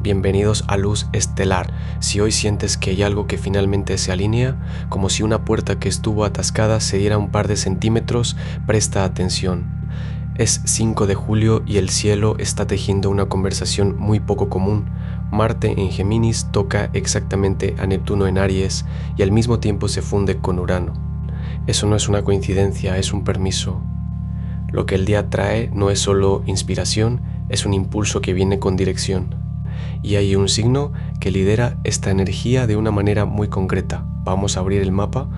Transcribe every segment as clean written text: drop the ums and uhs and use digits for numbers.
bienvenidos a Luz Estelar. Si hoy sientes que hay algo que finalmente se alinea, como si una puerta que estuvo atascada se diera un par de centímetros, presta atención. Es 5 de julio y el cielo está tejiendo una conversación muy poco común. Marte en Géminis toca exactamente a Neptuno en Aries y al mismo tiempo se funde con Urano. Eso no es una coincidencia, es un permiso. Lo que el día trae no es solo inspiración, es un impulso que viene con dirección. Y hay un signo que lidera esta energía de una manera muy concreta. Vamos a abrir el mapa.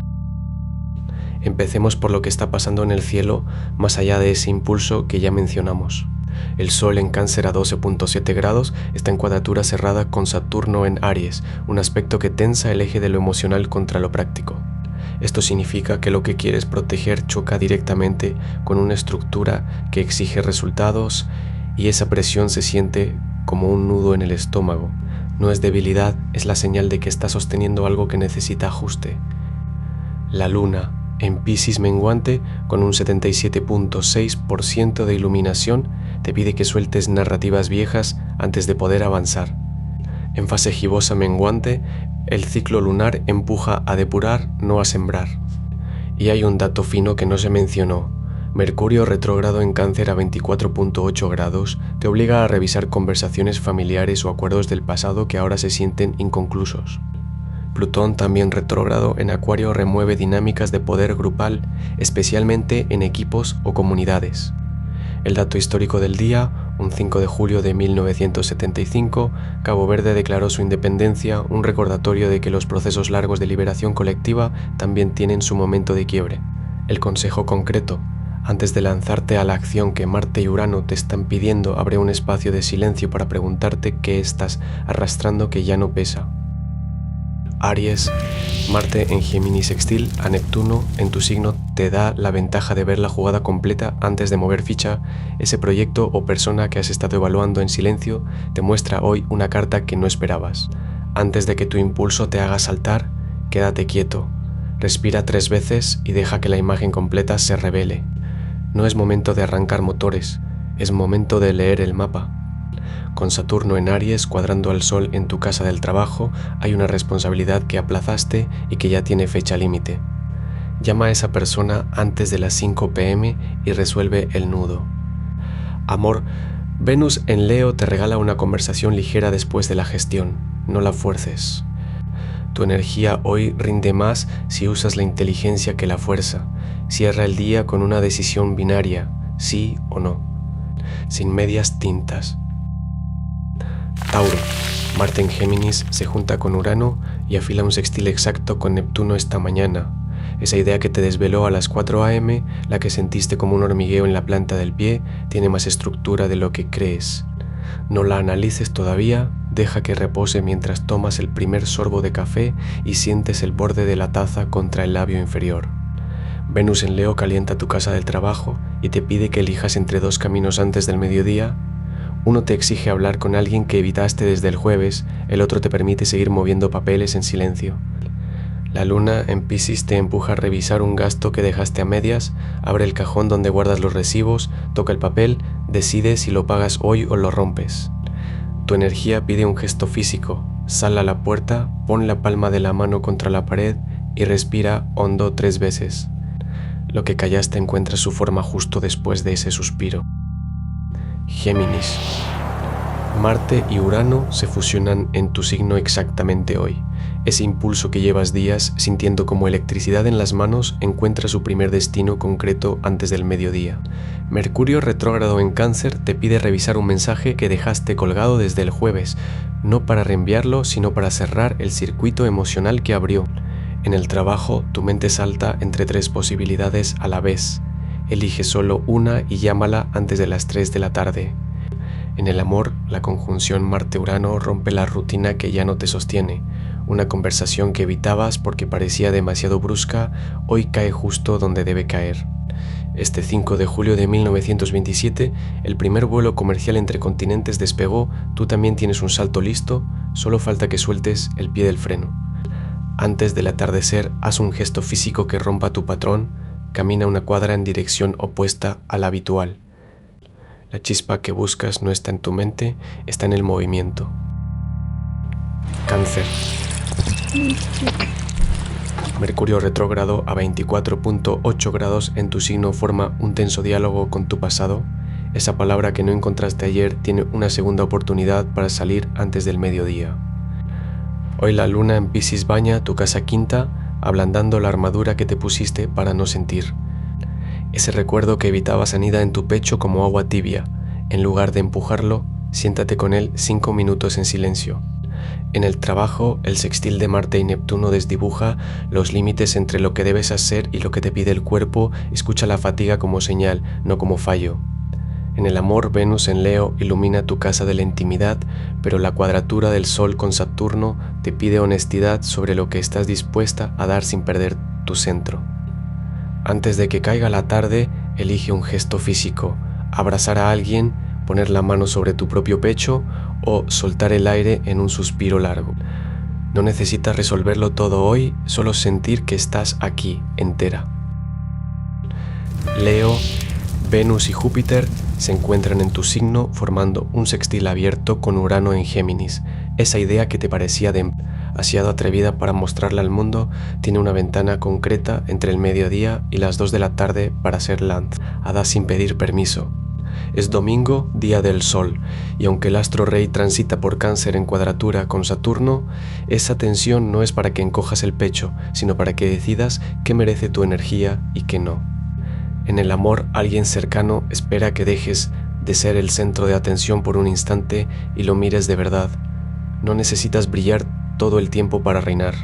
Empecemos por lo que está pasando en el cielo, más allá de ese impulso que ya mencionamos. El Sol en Cáncer a 12.7 grados está en cuadratura cerrada con Saturno en Aries, un aspecto que tensa el eje de lo emocional contra lo práctico. Esto significa que lo que quieres proteger choca directamente con una estructura que exige resultados y esa presión se siente como un nudo en el estómago. No es debilidad, es la señal de que estás sosteniendo algo que necesita ajuste. La Luna en Piscis menguante con un 77.6% de iluminación te pide que sueltes narrativas viejas antes de poder avanzar. En fase gibosa menguante, el ciclo lunar empuja a depurar, no a sembrar. Y hay un dato fino que no se mencionó. Mercurio retrógrado en Cáncer a 24.8 grados te obliga a revisar conversaciones familiares o acuerdos del pasado que ahora se sienten inconclusos. Plutón también retrógrado en Acuario remueve dinámicas de poder grupal, especialmente en equipos o comunidades. El dato histórico del día, un 5 de julio de 1975, Cabo Verde declaró su independencia, un recordatorio de que los procesos largos de liberación colectiva también tienen su momento de quiebre. El consejo concreto: antes de lanzarte a la acción que Marte y Urano te están pidiendo, abre un espacio de silencio para preguntarte qué estás arrastrando que ya no pesa. Aries, Marte en Géminis sextil a Neptuno en tu signo te da la ventaja de ver la jugada completa antes de mover ficha. Ese proyecto o persona que has estado evaluando en silencio te muestra hoy una carta que no esperabas. Antes de que tu impulso te haga saltar, quédate quieto, respira 3 veces y deja que la imagen completa se revele. No es momento de arrancar motores, es momento de leer el mapa. Con Saturno en Aries cuadrando al Sol en tu casa del trabajo, hay una responsabilidad que aplazaste y que ya tiene fecha límite. Llama a esa persona antes de las 5 p.m. y resuelve el nudo. Amor, Venus en Leo te regala una conversación ligera después de la gestión, no la fuerces. Tu energía hoy rinde más si usas la inteligencia que la fuerza. Cierra el día con una decisión binaria, sí o no, sin medias tintas. Tauro, Marte en Géminis se junta con Urano y afila un sextil exacto con Neptuno esta mañana. Esa idea que te desveló a las 4 a.m., la que sentiste como un hormigueo en la planta del pie, tiene más estructura de lo que crees. No la analices todavía, deja que repose mientras tomas el primer sorbo de café y sientes el borde de la taza contra el labio inferior. Venus en Leo calienta tu casa del trabajo y te pide que elijas entre 2 caminos antes del mediodía. Uno te exige hablar con alguien que evitaste desde el jueves, el otro te permite seguir moviendo papeles en silencio. La Luna en Piscis te empuja a revisar un gasto que dejaste a medias, abre el cajón donde guardas los recibos, toca el papel, decide si lo pagas hoy o lo rompes. Tu energía pide un gesto físico, sal a la puerta, pon la palma de la mano contra la pared y respira hondo 3 veces. Lo que callaste encuentra su forma justo después de ese suspiro. Géminis. Marte y Urano se fusionan en tu signo exactamente hoy. Ese impulso que llevas días sintiendo como electricidad en las manos encuentra su primer destino concreto antes del mediodía. Mercurio retrógrado en Cáncer te pide revisar un mensaje que dejaste colgado desde el jueves, no para reenviarlo, sino para cerrar el circuito emocional que abrió. En el trabajo, tu mente salta entre 3 posibilidades a la vez. Elige solo una y llámala antes de las 3 de la tarde. En el amor, la conjunción Marte-Urano rompe la rutina que ya no te sostiene. Una conversación que evitabas porque parecía demasiado brusca, hoy cae justo donde debe caer. Este 5 de julio de 1927, el primer vuelo comercial entre continentes despegó, tú también tienes un salto listo, solo falta que sueltes el pie del freno. Antes del atardecer, haz un gesto físico que rompa tu patrón. Camina una cuadra en dirección opuesta a la habitual. La chispa que buscas no está en tu mente, está en el movimiento. Cáncer. Mercurio retrógrado a 24.8 grados en tu signo forma un tenso diálogo con tu pasado. Esa palabra que no encontraste ayer tiene una segunda oportunidad para salir antes del mediodía. Hoy la luna en Piscis baña tu casa quinta, ablandando la armadura que te pusiste para no sentir. Ese recuerdo que evitabas anida en tu pecho como agua tibia. En lugar de empujarlo, siéntate con él 5 minutos en silencio. En el trabajo, el sextil de Marte y Neptuno desdibuja los límites entre lo que debes hacer y lo que te pide el cuerpo. Escucha la fatiga como señal, no como fallo. En el amor, Venus en Leo ilumina tu casa de la intimidad, pero la cuadratura del Sol con Saturno te pide honestidad sobre lo que estás dispuesta a dar sin perder tu centro. Antes de que caiga la tarde, elige un gesto físico: abrazar a alguien, poner la mano sobre tu propio pecho o soltar el aire en un suspiro largo. No necesitas resolverlo todo hoy, solo sentir que estás aquí, entera. Leo, Venus y Júpiter se encuentran en tu signo formando un sextil abierto con Urano en Géminis. Esa idea que te parecía demasiado atrevida para mostrarla al mundo tiene una ventana concreta entre el mediodía y las 2 de la tarde para ser lanzada sin pedir permiso. Es domingo, día del Sol, y aunque el astro rey transita por Cáncer en cuadratura con Saturno, esa tensión no es para que encojas el pecho, sino para que decidas qué merece tu energía y qué no. En el amor, alguien cercano espera que dejes de ser el centro de atención por un instante y lo mires de verdad. No necesitas brillar todo el tiempo para reinar.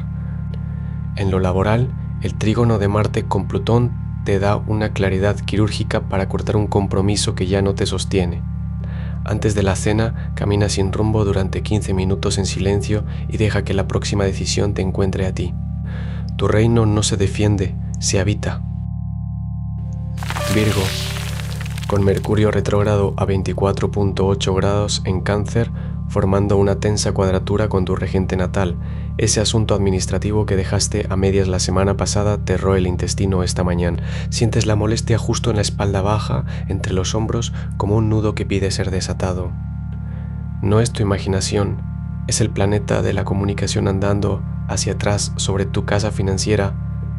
En lo laboral, el trígono de Marte con Plutón te da una claridad quirúrgica para cortar un compromiso que ya no te sostiene. Antes de la cena, camina sin rumbo durante 15 minutos en silencio y deja que la próxima decisión te encuentre a ti. Tu reino no se defiende, se habita. Virgo, con Mercurio retrógrado a 24.8 grados en Cáncer, formando una tensa cuadratura con tu regente natal. Ese asunto administrativo que dejaste a medias la semana pasada te roe el intestino esta mañana. Sientes la molestia justo en la espalda baja, entre los hombros, como un nudo que pide ser desatado. No es tu imaginación, es el planeta de la comunicación andando hacia atrás sobre tu casa financiera,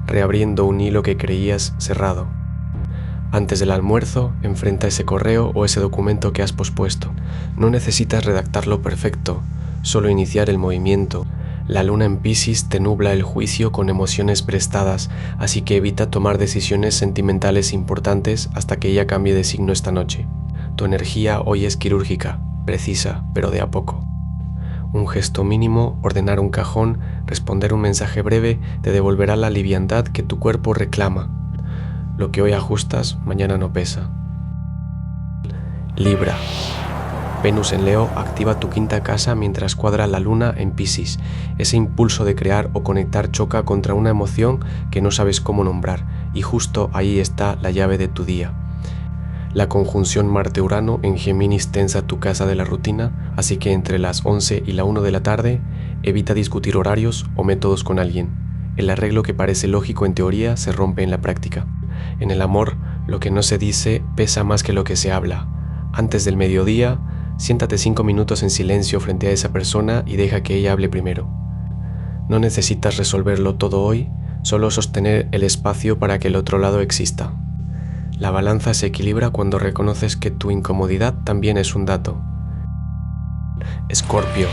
reabriendo un hilo que creías cerrado. Antes del almuerzo, enfrenta ese correo o ese documento que has pospuesto. No necesitas redactarlo perfecto, solo iniciar el movimiento. La luna en Piscis te nubla el juicio con emociones prestadas, así que evita tomar decisiones sentimentales importantes hasta que ella cambie de signo esta noche. Tu energía hoy es quirúrgica, precisa, pero de a poco. Un gesto mínimo, ordenar un cajón, responder un mensaje breve, te devolverá la liviandad que tu cuerpo reclama. Lo que hoy ajustas, mañana no pesa. Libra. Venus en Leo activa tu quinta casa mientras cuadra la luna en Piscis. Ese impulso de crear o conectar choca contra una emoción que no sabes cómo nombrar, y justo ahí está la llave de tu día. La conjunción Marte-Urano en Géminis tensa tu casa de la rutina, así que entre las 11 y la 1 de la tarde, evita discutir horarios o métodos con alguien. El arreglo que parece lógico en teoría se rompe en la práctica. En el amor, lo que no se dice pesa más que lo que se habla. Antes del mediodía, siéntate 5 minutos en silencio frente a esa persona y deja que ella hable primero. No necesitas resolverlo todo hoy, solo sostener el espacio para que el otro lado exista. La balanza se equilibra cuando reconoces que tu incomodidad también es un dato. Escorpio.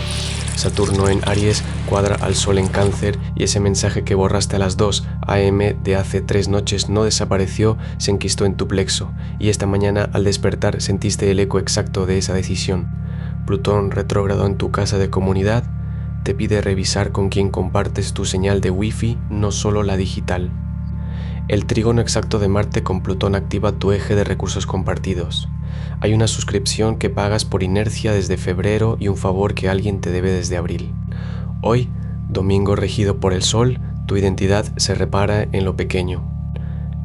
Saturno en Aries cuadra al Sol en Cáncer y ese mensaje que borraste a las 2 a.m. de hace 3 noches no desapareció, se enquistó en tu plexo, y esta mañana al despertar sentiste el eco exacto de esa decisión. Plutón retrógrado en tu casa de comunidad te pide revisar con quién compartes tu señal de Wi-Fi, no solo la digital. El trígono exacto de Marte con Plutón activa tu eje de recursos compartidos. Hay una suscripción que pagas por inercia desde febrero y un favor que alguien te debe desde abril. Hoy, domingo regido por el Sol, tu identidad se repara en lo pequeño.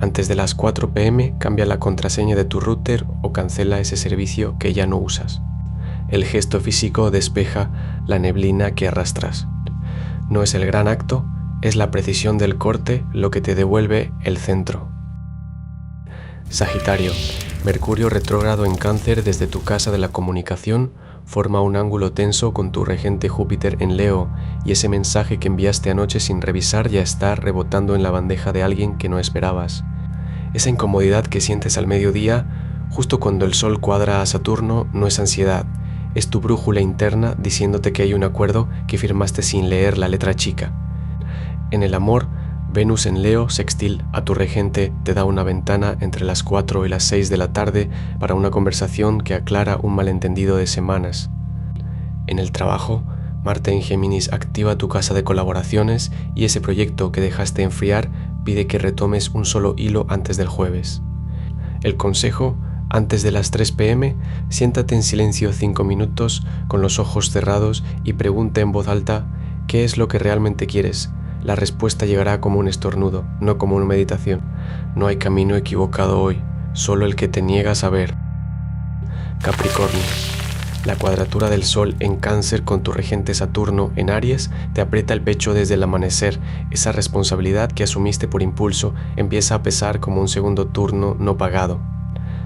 Antes de las 4 p.m. cambia la contraseña de tu router o cancela ese servicio que ya no usas. El gesto físico despeja la neblina que arrastras. No es el gran acto, es la precisión del corte lo que te devuelve el centro. Sagitario. Mercurio retrógrado en Cáncer desde tu casa de la comunicación forma un ángulo tenso con tu regente Júpiter en Leo, y ese mensaje que enviaste anoche sin revisar ya está rebotando en la bandeja de alguien que no esperabas. Esa incomodidad que sientes al mediodía, justo cuando el Sol cuadra a Saturno, no es ansiedad, es tu brújula interna diciéndote que hay un acuerdo que firmaste sin leer la letra chica. En el amor, Venus en Leo, sextil a tu regente, te da una ventana entre las 4 y las 6 de la tarde para una conversación que aclara un malentendido de semanas. En el trabajo, Marte en Géminis activa tu casa de colaboraciones y ese proyecto que dejaste enfriar pide que retomes un solo hilo antes del jueves. El consejo: antes de las 3 p.m, siéntate en silencio 5 minutos con los ojos cerrados y pregunta en voz alta ¿qué es lo que realmente quieres? La respuesta llegará como un estornudo, no como una meditación. No hay camino equivocado hoy, solo el que te niegas a ver. Capricornio. La cuadratura del Sol en Cáncer con tu regente Saturno en Aries te aprieta el pecho desde el amanecer. Esa responsabilidad que asumiste por impulso empieza a pesar como un segundo turno no pagado.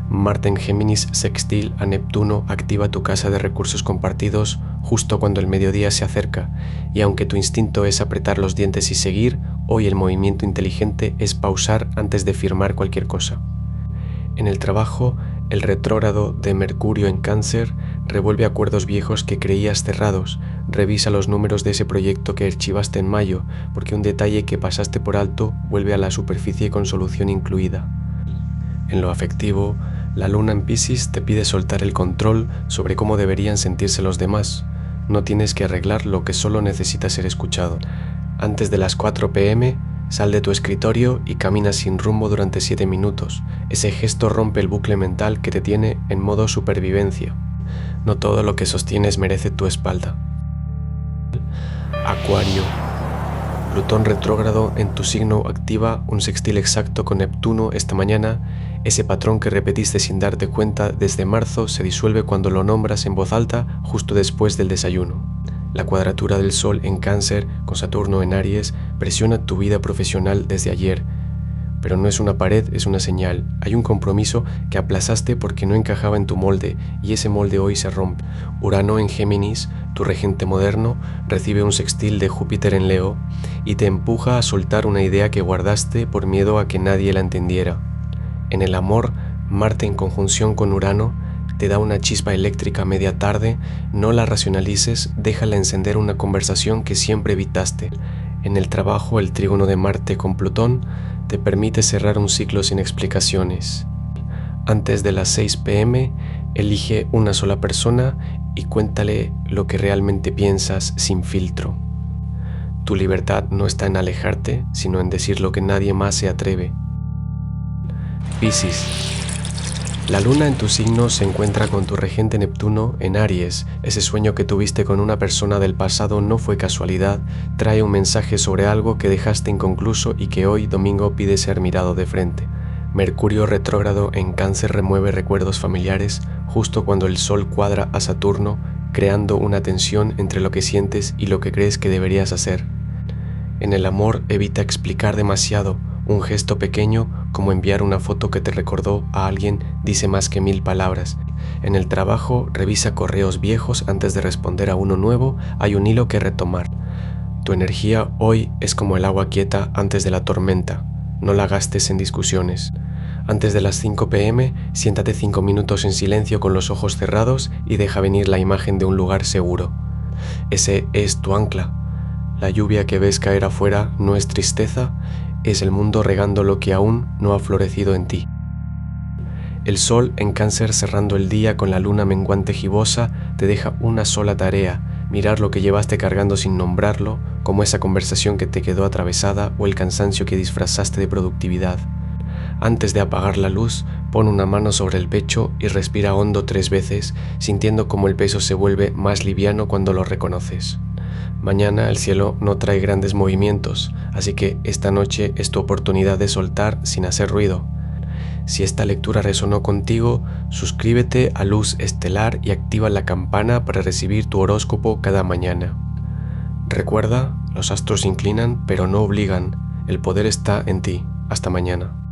Marte en Géminis sextil a Neptuno activa tu casa de recursos compartidos justo cuando el mediodía se acerca, y aunque tu instinto es apretar los dientes y seguir, hoy el movimiento inteligente es pausar antes de firmar cualquier cosa. En el trabajo, el retrógrado de Mercurio en Cáncer revuelve acuerdos viejos que creías cerrados. Revisa los números de ese proyecto que archivaste en mayo, porque un detalle que pasaste por alto vuelve a la superficie con solución incluida. En lo afectivo, la luna en Piscis te pide soltar el control sobre cómo deberían sentirse los demás. No tienes que arreglar lo que solo necesita ser escuchado. Antes de las 4 p.m, sal de tu escritorio y camina sin rumbo durante 7 minutos. Ese gesto rompe el bucle mental que te tiene en modo supervivencia. No todo lo que sostienes merece tu espalda. Acuario. Plutón retrógrado en tu signo activa un sextil exacto con Neptuno esta mañana. Ese patrón que repetiste sin darte cuenta desde marzo se disuelve cuando lo nombras en voz alta justo después del desayuno. La cuadratura del Sol en Cáncer con Saturno en Aries presiona tu vida profesional desde ayer, pero no es una pared, es una señal. Hay un compromiso que aplazaste porque no encajaba en tu molde y ese molde hoy se rompe. Urano en Géminis, tu regente moderno, recibe un sextil de Júpiter en Leo y te empuja a soltar una idea que guardaste por miedo a que nadie la entendiera. En el amor, Marte en conjunción con Urano te da una chispa eléctrica a media tarde. No la racionalices, déjala encender una conversación que siempre evitaste. En el trabajo, el trígono de Marte con Plutón te permite cerrar un ciclo sin explicaciones. Antes de las 6 p.m, elige una sola persona y cuéntale lo que realmente piensas sin filtro. Tu libertad no está en alejarte, sino en decir lo que nadie más se atreve. Piscis. La luna en tu signo se encuentra con tu regente Neptuno en Aries. Ese sueño que tuviste con una persona del pasado no fue casualidad, trae un mensaje sobre algo que dejaste inconcluso y que hoy, domingo, pide ser mirado de frente. Mercurio retrógrado en Cáncer remueve recuerdos familiares justo cuando el Sol cuadra a Saturno, creando una tensión entre lo que sientes y lo que crees que deberías hacer. En el amor, evita explicar demasiado. Un gesto pequeño, como enviar una foto que te recordó a alguien, dice más que 1000 palabras. En el trabajo, revisa correos viejos antes de responder a uno nuevo. Hay un hilo que retomar. Tu energía hoy es como el agua quieta antes de la tormenta. No la gastes en discusiones. Antes de las 5 p.m, siéntate 5 minutos en silencio con los ojos cerrados y deja venir la imagen de un lugar seguro. Ese es tu ancla. La lluvia que ves caer afuera no es tristeza, es el mundo regando lo que aún no ha florecido en ti. El Sol en Cáncer cerrando el día con la luna menguante gibosa te deja una sola tarea: mirar lo que llevaste cargando sin nombrarlo, como esa conversación que te quedó atravesada o el cansancio que disfrazaste de productividad. Antes de apagar la luz, pon una mano sobre el pecho y respira hondo 3 veces, sintiendo cómo el peso se vuelve más liviano cuando lo reconoces. Mañana el cielo no trae grandes movimientos, así que esta noche es tu oportunidad de soltar sin hacer ruido. Si esta lectura resonó contigo, suscríbete a Luz Estelar y activa la campana para recibir tu horóscopo cada mañana. Recuerda, los astros inclinan pero no obligan, el poder está en ti. Hasta mañana.